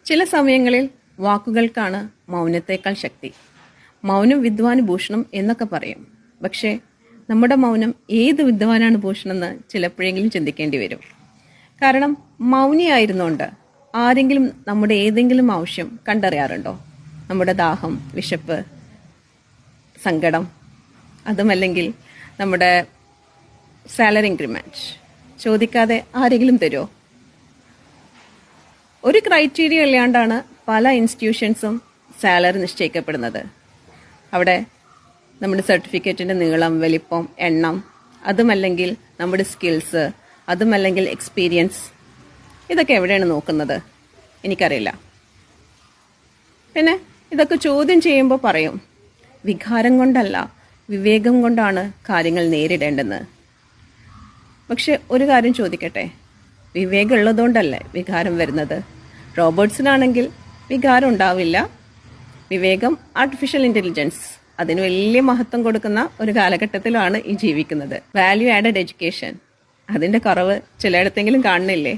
ചില സമയങ്ങളിൽ വാക്കുകൾക്കാണ് മൗനത്തേക്കാൾ ശക്തി. മൗനം വിദ്വാന് ഭൂഷണം എന്നൊക്കെ പറയും. പക്ഷേ നമ്മുടെ മൗനം ഏത് വിദ്വാനാണ് ഭൂഷണം എന്ന് ചിലപ്പോഴെങ്കിലും ചിന്തിക്കേണ്ടി വരും. കാരണം മൗനിയായിരുന്നുകൊണ്ട് ആരെങ്കിലും നമ്മുടെ ഏതെങ്കിലും ആവശ്യം കണ്ടറിയാറുണ്ടോ? നമ്മുടെ ദാഹം, വിശപ്പ്, സങ്കടം, അതുമല്ലെങ്കിൽ നമ്മുടെ സാലറി ഇൻക്രിമെൻറ്റ് ചോദിക്കാതെ ആരെങ്കിലും തരുമോ? ഒരു ക്രൈറ്റീരിയ ഇല്ലാണ്ടാണ് പല ഇൻസ്റ്റിറ്റ്യൂഷൻസും സാലറി നിശ്ചയിക്കപ്പെടുന്നത്. അവിടെ നമ്മുടെ സർട്ടിഫിക്കറ്റിൻ്റെ നീളം, വലിപ്പം, എണ്ണം, അതുമല്ലെങ്കിൽ നമ്മുടെ സ്കിൽസ്, അതുമല്ലെങ്കിൽ എക്സ്പീരിയൻസ്, ഇതൊക്കെ എവിടെയാണ് നോക്കുന്നത്? എനിക്കറിയില്ല. പിന്നെ ഇതൊക്കെ ചോദ്യം ചെയ്യുമ്പോൾ പറയും, വികാരം കൊണ്ടല്ല വിവേകം കൊണ്ടാണ് കാര്യങ്ങൾ നേരിടേണ്ടതെന്ന്. പക്ഷെ ഒരു കാര്യം ചോദിക്കട്ടെ, വിവേകം ഉള്ളതുകൊണ്ടല്ലേ വികാരം വരുന്നത്? റോബോട്ട്സിനാണെങ്കിൽ വികാരം ഉണ്ടാവില്ല. വിവേകം ആർട്ടിഫിഷ്യൽ ഇൻ്റലിജൻസ് അതിന് വലിയ മഹത്വം കൊടുക്കുന്ന ഒരു കാലഘട്ടത്തിലാണ് ഈ ജീവിക്കുന്നത്. വാല്യൂ ആഡഡ് എഡ്യൂക്കേഷൻ, അതിൻ്റെ കുറവ് ചിലയിടത്തെങ്കിലും കാണുന്നില്ലേ?